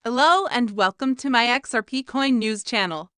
Hello and welcome to my XRP Coin News channel.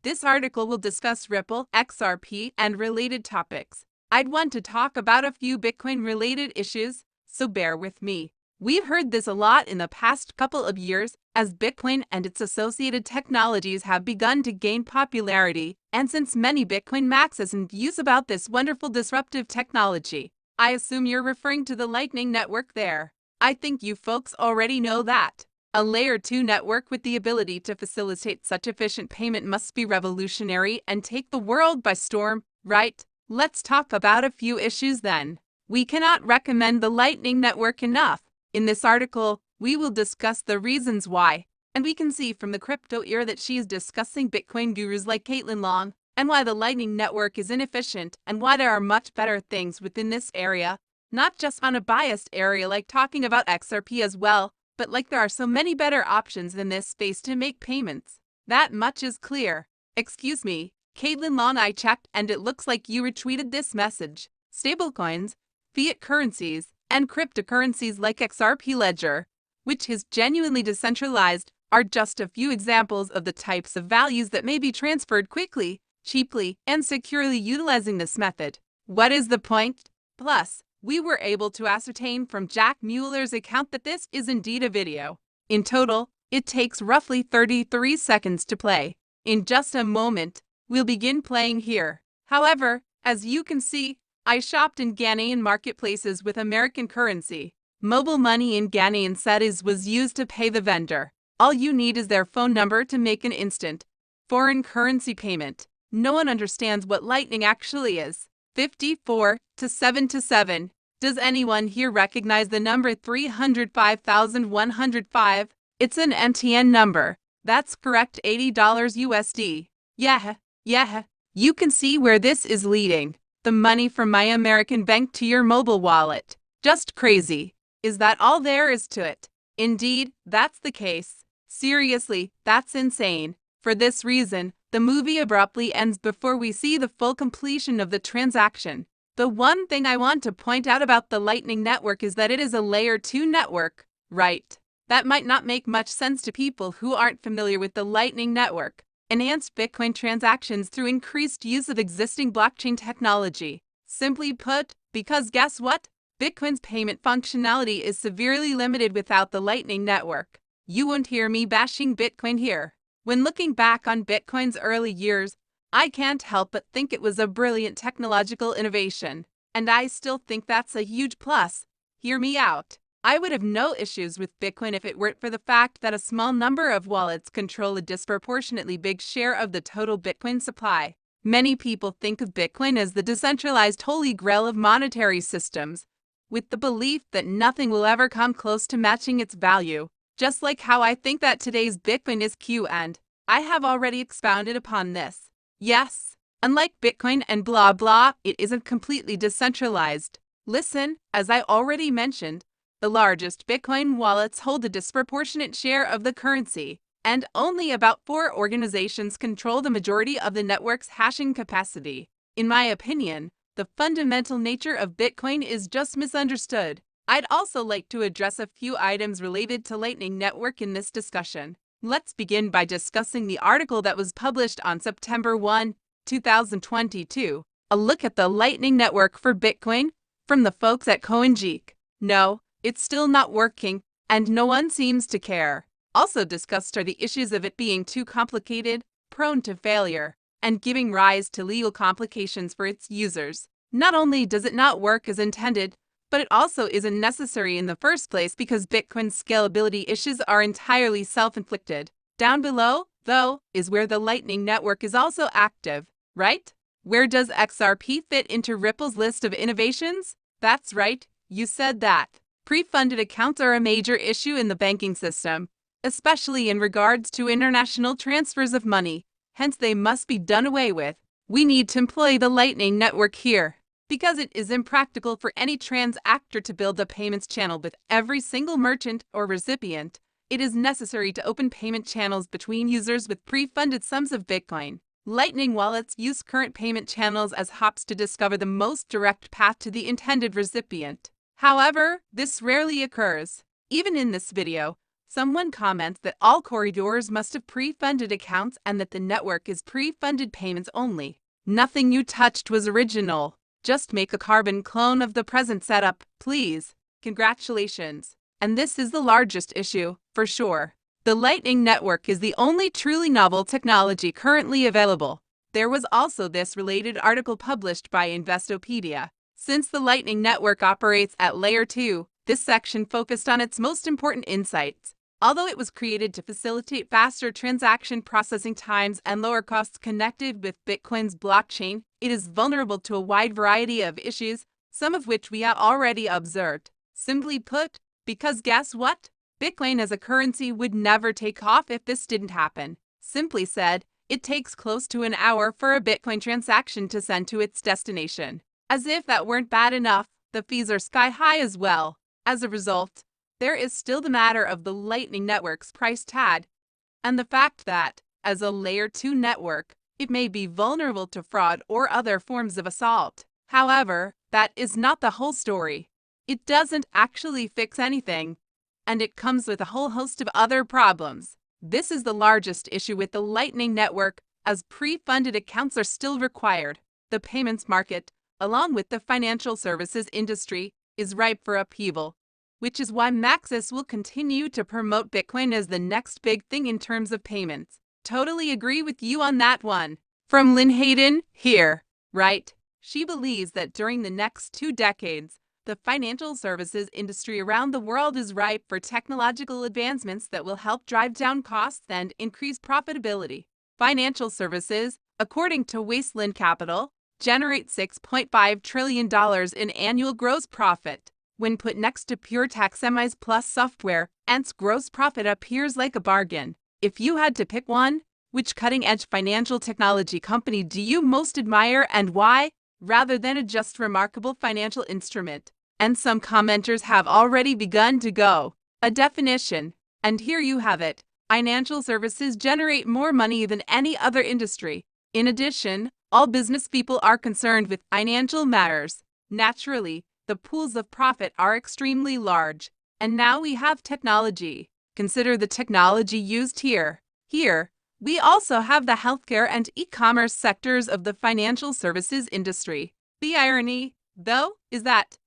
This article will discuss Ripple, XRP, and related topics. I'd want to talk about a few Bitcoin-related issues, so bear with me. We've heard this a lot in the past couple of years as Bitcoin and its associated technologies have begun to gain popularity, and since many Bitcoin Maxis and views about this wonderful disruptive technology. I assume you're referring to the Lightning Network there. I think you folks already know that. A Layer 2 network with the ability to facilitate such efficient payment must be revolutionary and take the world by storm, right? Let's talk about a few issues then. We cannot recommend the Lightning Network enough. In this article, we will discuss the reasons why, and we can see from the crypto era that she is discussing Bitcoin gurus like Caitlin Long, and why the Lightning Network is inefficient and why there are much better things within this area, not just on a biased area like talking about XRP as well, but like there are so many better options in this space to make payments. That much is clear. Excuse me, Caitlin Long, I checked and it looks like you retweeted this message. Stablecoins, fiat currencies, and cryptocurrencies like XRP Ledger, which is genuinely decentralized, are just a few examples of the types of values that may be transferred quickly, cheaply, and securely utilizing this method. What is the point? Plus, we were able to ascertain from Jack Mueller's account that this is indeed a video. In total, it takes roughly 33 seconds to play. In just a moment, we'll begin playing here. However, as you can see, I shopped in Ghanaian marketplaces with American currency. Mobile money in Ghanaian cedis was used to pay the vendor. All you need is their phone number to make an instant foreign currency payment. No one understands what Lightning actually is. 54 to 7 to 7. Does anyone here recognize the number 305,105? It's an MTN number. That's correct, $80 USD. Yeah. You can see where this is leading. The money from my American bank to your mobile wallet. Just crazy. Is that all there is to it? Indeed, that's the case. Seriously, that's insane. For this reason, the movie abruptly ends before we see the full completion of the transaction. The one thing I want to point out about the Lightning Network is that it is a Layer 2 network, right? That might not make much sense to people who aren't familiar with the Lightning Network. Enhanced Bitcoin transactions through increased use of existing blockchain technology. Simply put, because guess what? Bitcoin's payment functionality is severely limited without the Lightning Network. You won't hear me bashing Bitcoin here. When looking back on Bitcoin's early years, I can't help but think it was a brilliant technological innovation, and I still think that's a huge plus. Hear me out. I would have no issues with Bitcoin if it weren't for the fact that a small number of wallets control a disproportionately big share of the total Bitcoin supply. Many people think of Bitcoin as the decentralized holy grail of monetary systems, with the belief that nothing will ever come close to matching its value. Just like how I think that today's Bitcoin is Q, and I have already expounded upon this. Yes, unlike Bitcoin and blah blah, it isn't completely decentralized. Listen, as I already mentioned, the largest Bitcoin wallets hold a disproportionate share of the currency, and only about 4 organizations control the majority of the network's hashing capacity. In my opinion, the fundamental nature of Bitcoin is just misunderstood. I'd also like to address a few items related to Lightning Network in this discussion. Let's begin by discussing the article that was published on September 1, 2022. A look at the Lightning Network for Bitcoin from the folks at CoinGeek. No, it's still not working, and no one seems to care. Also discussed are the issues of it being too complicated, prone to failure, and giving rise to legal complications for its users. Not only does it not work as intended, but it also isn't necessary in the first place because Bitcoin's scalability issues are entirely self-inflicted. Down below, though, is where the Lightning Network is also active, right? Where does XRP fit into Ripple's list of innovations? That's right, you said that. Pre-funded accounts are a major issue in the banking system, especially in regards to international transfers of money. Hence, they must be done away with. We need to employ the Lightning Network here. Because it is impractical for any transactor to build a payments channel with every single merchant or recipient, it is necessary to open payment channels between users with pre-funded sums of Bitcoin. Lightning wallets use current payment channels as hops to discover the most direct path to the intended recipient. However, this rarely occurs. Even in this video, Someone comments that all corridors must have pre-funded accounts and that the network is pre-funded payments only. Nothing you touched was original. Just make a carbon clone of the present setup, please. Congratulations. And this is the largest issue, for sure. The Lightning Network is the only truly novel technology currently available. There was also this related article published by Investopedia. Since the Lightning Network operates at Layer 2, this section focused on its most important insights. Although it was created to facilitate faster transaction processing times and lower costs connected with Bitcoin's blockchain, it is vulnerable to a wide variety of issues, some of which we have already observed. Simply put, because guess what? Bitcoin as a currency would never take off if this didn't happen. Simply said, it takes close to an hour for a Bitcoin transaction to send to its destination. As if that weren't bad enough, the fees are sky high as well. As a result, there is still the matter of the Lightning Network's price tag, and the fact that, as a Layer 2 network, it may be vulnerable to fraud or other forms of assault. However, that is not the whole story. It doesn't actually fix anything, and it comes with a whole host of other problems. This is the largest issue with the Lightning Network, as pre-funded accounts are still required. The payments market, along with the financial services industry, is ripe for upheaval, which is why Maxis will continue to promote Bitcoin as the next big thing in terms of payments. Totally agree with you on that one. From Lynn Hayden, here, right? She believes that during the next 2 decades, the financial services industry around the world is ripe for technological advancements that will help drive down costs and increase profitability. Financial services, according to Wasteland Capital, generate $6.5 trillion in annual gross profit. When put next to pure tax semis plus software, Ant's gross profit appears like a bargain. If you had to pick one, which cutting-edge financial technology company do you most admire and why, rather than a just remarkable financial instrument? And some commenters have already begun to go. A definition. And here you have it. Financial services generate more money than any other industry. In addition, all business people are concerned with financial matters. Naturally, the pools of profit are extremely large. And now we have technology. Consider the technology used here. Here, we also have the healthcare and e-commerce sectors of the financial services industry. The irony, though, is that,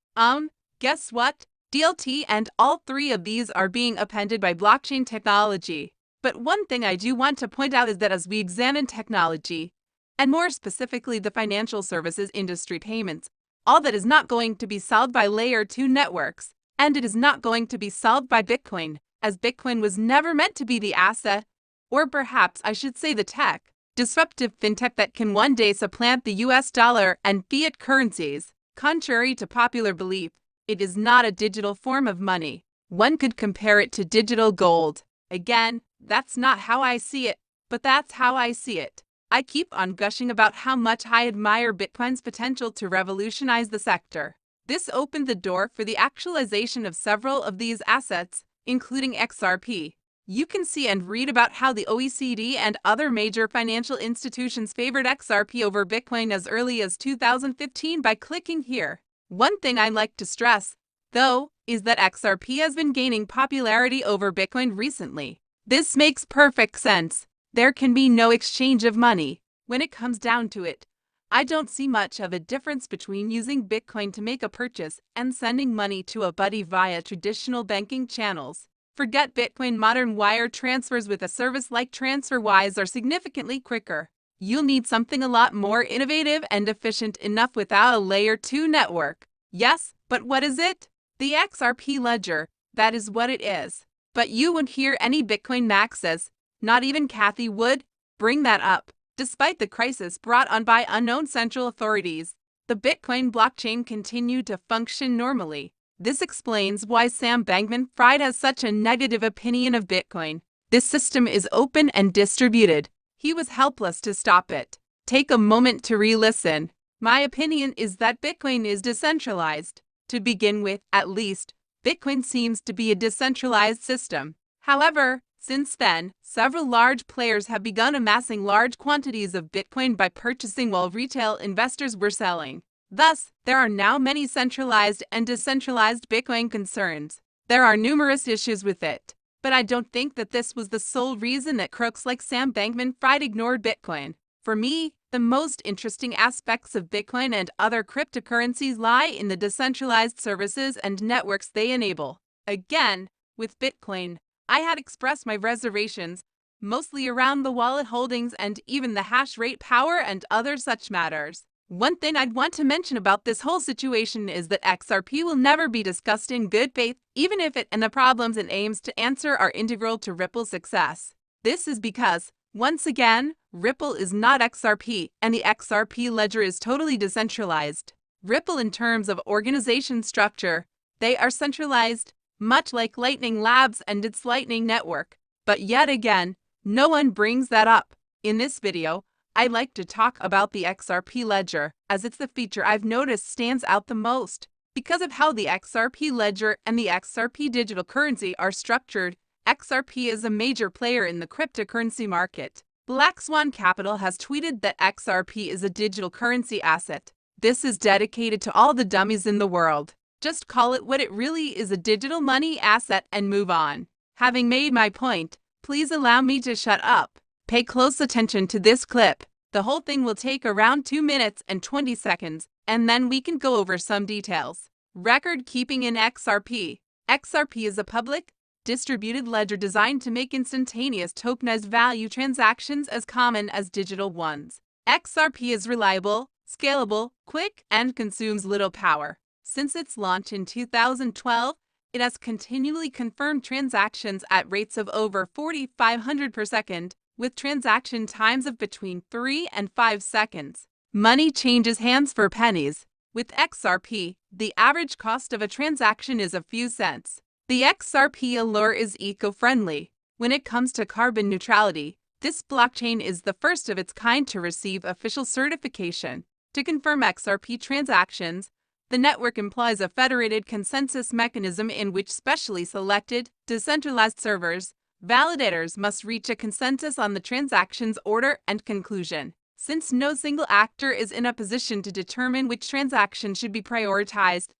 guess what? DLT and all 3 of these are being appended by blockchain technology. But one thing I do want to point out is that as we examine technology, and more specifically the financial services industry payments, all that is not going to be solved by Layer 2 networks, and it is not going to be solved by Bitcoin, as Bitcoin was never meant to be the asset, or perhaps I should say the tech, disruptive fintech that can one day supplant the US dollar and fiat currencies. Contrary to popular belief, it is not a digital form of money. One could compare it to digital gold. Again, that's not how I see it, but that's how I see it. I keep on gushing about how much I admire Bitcoin's potential to revolutionize the sector. This opened the door for the actualization of several of these assets, including XRP. You can see and read about how the OECD and other major financial institutions favored XRP over Bitcoin as early as 2015 by clicking here. One thing I'd like to stress, though, is that XRP has been gaining popularity over Bitcoin recently. This makes perfect sense. There can be no exchange of money. When it comes down to it, I don't see much of a difference between using Bitcoin to make a purchase and sending money to a buddy via traditional banking channels. Forget Bitcoin. Modern wire transfers with a service like TransferWise are significantly quicker. You'll need something a lot more innovative and efficient enough without a Layer 2 network. Yes, but what is it? The XRP ledger. That is what it is. But you won't hear any Bitcoin Maxis, not even Kathy would, bring that up. Despite the crisis brought on by unknown central authorities, the Bitcoin blockchain continued to function normally. This explains why Sam Bankman-Fried has such a negative opinion of Bitcoin. This system is open and distributed. He was helpless to stop it. Take a moment to re-listen. My opinion is that Bitcoin is decentralized. To begin with, at least, Bitcoin seems to be a decentralized system. However, since then, several large players have begun amassing large quantities of Bitcoin by purchasing while retail investors were selling. Thus, there are now many centralized and decentralized Bitcoin concerns. There are numerous issues with it. But I don't think that this was the sole reason that crooks like Sam Bankman-Fried ignored Bitcoin. For me, the most interesting aspects of Bitcoin and other cryptocurrencies lie in the decentralized services and networks they enable. Again, with Bitcoin, I had expressed my reservations, mostly around the wallet holdings and even the hash rate power and other such matters. One thing I'd want to mention about this whole situation is that XRP will never be discussed in good faith, even if it and the problems it aims to answer are integral to Ripple's success. This is because, once again, Ripple is not XRP, and the XRP ledger is totally decentralized. Ripple, in terms of organization structure, they are centralized, much like Lightning Labs and its Lightning Network. But yet again, no one brings that up. In this video, I'd like to talk about the XRP ledger, as it's the feature I've noticed stands out the most. Because of how the XRP ledger and the XRP digital currency are structured, XRP is a major player in the cryptocurrency market. Black Swan Capital has tweeted that XRP is a digital currency asset. This is dedicated to all the dummies in the world. Just call it what it really is, a digital money asset, and move on. Having made my point, please allow me to shut up. Pay close attention to this clip. The whole thing will take around 2 minutes and 20 seconds, and then we can go over some details. Record keeping in XRP. XRP is a public, distributed ledger designed to make instantaneous tokenized value transactions as common as digital ones. XRP is reliable, scalable, quick, and consumes little power. Since its launch in 2012, it has continually confirmed transactions at rates of over 4,500 per second, with transaction times of between 3 and 5 seconds. Money changes hands for pennies. With XRP, the average cost of a transaction is a few cents. The XRP allure is eco-friendly. When it comes to carbon neutrality, this blockchain is the first of its kind to receive official certification. To confirm XRP transactions, the network employs a federated consensus mechanism in which specially selected, decentralized servers, validators must reach a consensus on the transaction's order and conclusion. Since no single actor is in a position to determine which transaction should be prioritized,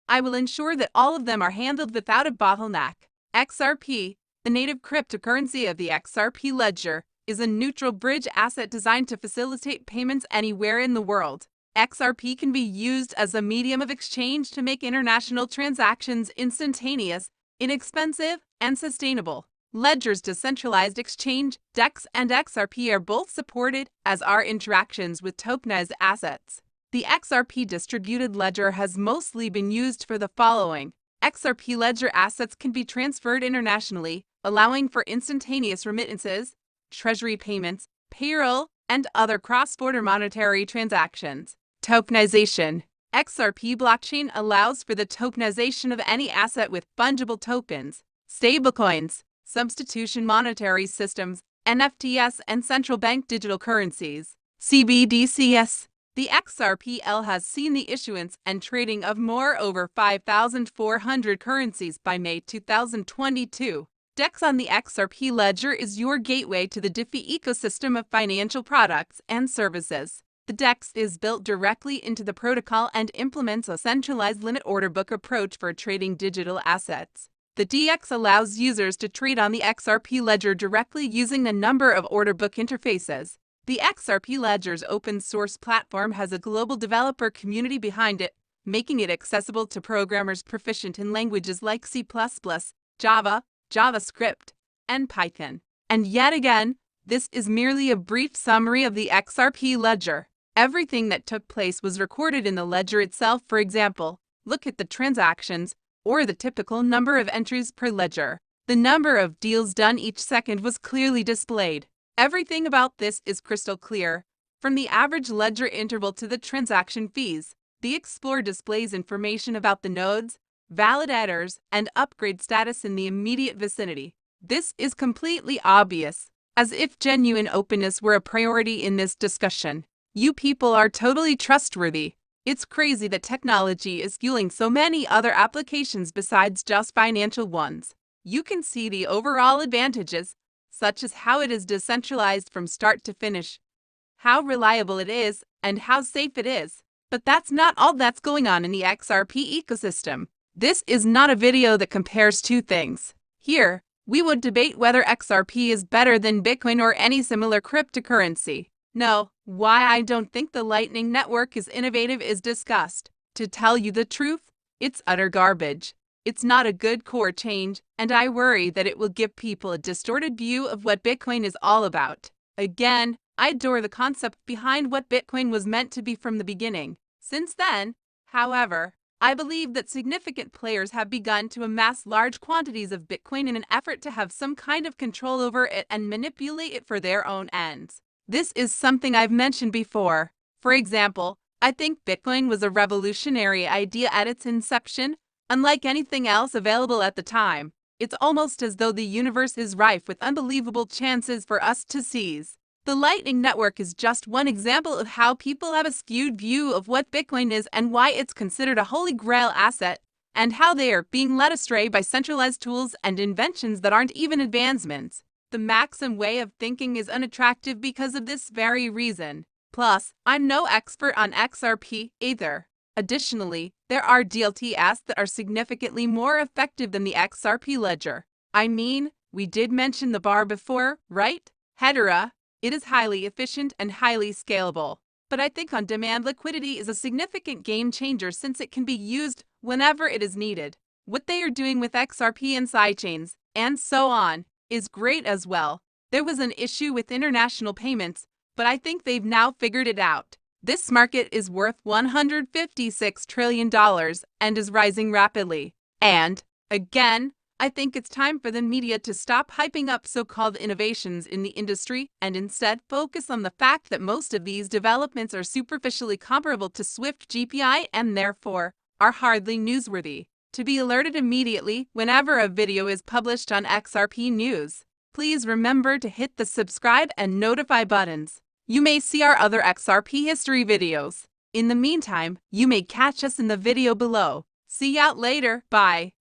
I will ensure that all of them are handled without a bottleneck. XRP, the native cryptocurrency of the XRP ledger, is a neutral bridge asset designed to facilitate payments anywhere in the world. XRP can be used as a medium of exchange to make international transactions instantaneous, inexpensive, and sustainable. Ledger's decentralized exchange, DEX, and XRP are both supported, as are interactions with tokenized assets. The XRP distributed ledger has mostly been used for the following. XRP ledger assets can be transferred internationally, allowing for instantaneous remittances, treasury payments, payroll, and other cross-border monetary transactions. Tokenization. XRP blockchain allows for the tokenization of any asset with fungible tokens, stablecoins, substitution monetary systems, NFTs, and central bank digital currencies, CBDCs. The XRPL has seen the issuance and trading of over 5,400 currencies by May 2022. DEX on the XRP ledger is your gateway to the DeFi ecosystem of financial products and services. The DEX is built directly into the protocol and implements a centralized limit order book approach for trading digital assets. The DEX allows users to trade on the XRP ledger directly using a number of order book interfaces. The XRP ledger's open-source platform has a global developer community behind it, making it accessible to programmers proficient in languages like C++, Java, JavaScript, and Python. And yet again, this is merely a brief summary of the XRP ledger. Everything that took place was recorded in the ledger itself. For example, look at the transactions, or the typical number of entries per ledger. The number of deals done each second was clearly displayed. Everything about this is crystal clear, from the average ledger interval to the transaction fees. The Explorer displays information about the nodes, validators, and upgrade status in the immediate vicinity. This is completely obvious, as if genuine openness were a priority in this discussion. You people are totally trustworthy. It's crazy that technology is fueling so many other applications besides just financial ones. You can see the overall advantages, such as how it is decentralized from start to finish, how reliable it is, and how safe it is. But that's not all that's going on in the XRP ecosystem. This is not a video that compares two things. Here, we would debate whether XRP is better than Bitcoin or any similar cryptocurrency. No, why I don't think the Lightning Network is innovative is discussed. To tell you the truth, it's utter garbage. It's not a good core change, and I worry that it will give people a distorted view of what Bitcoin is all about. Again, I adore the concept behind what Bitcoin was meant to be from the beginning. Since then, however, I believe that significant players have begun to amass large quantities of Bitcoin in an effort to have some kind of control over it and manipulate it for their own ends. This is something I've mentioned before. For example, I think Bitcoin was a revolutionary idea at its inception. Unlike anything else available at the time, it's almost as though the universe is rife with unbelievable chances for us to seize. The Lightning Network is just one example of how people have a skewed view of what Bitcoin is and why it's considered a holy grail asset, and how they are being led astray by centralized tools and inventions that aren't even advancements. The Maxim way of thinking is unattractive because of this very reason. Plus, I'm no expert on XRP either. Additionally, there are DLTs that are significantly more effective than the XRP ledger. I mean, we did mention the bar before, right? Hedera. It is highly efficient and highly scalable. But I think on-demand liquidity is a significant game changer since it can be used whenever it is needed. What they are doing with XRP and sidechains, and so on, is great as well. There was an issue with international payments, but I think they've now figured it out. This market is worth $156 trillion and is rising rapidly. And, again, I think it's time for the media to stop hyping up so-called innovations in the industry and instead focus on the fact that most of these developments are superficially comparable to Swift GPI and therefore are hardly newsworthy. To be alerted immediately whenever a video is published on XRP News, please remember to hit the subscribe and notify buttons. You may see our other XRP history videos. In the meantime, you may catch us in the video below. See you out later. Bye.